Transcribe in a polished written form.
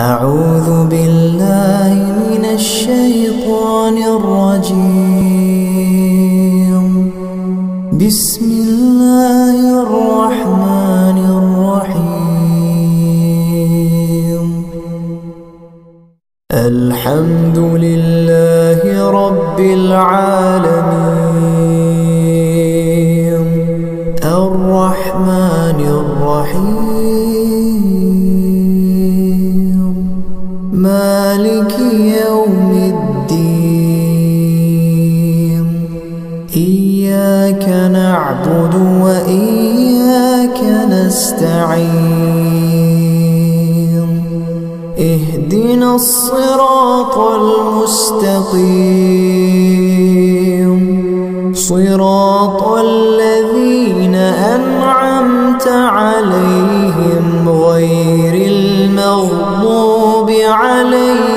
أعوذ بالله من الشيطان الرجيم. بسم الله الرحمن الرحيم. الحمد لله رب العالمين الرحمن الرحيم مالك يوم الدين. إياك نعبد وإياك نستعين. اهدنا الصراط المستقيم صراط الذين أنعمت عليهم غير المغضوب عليهم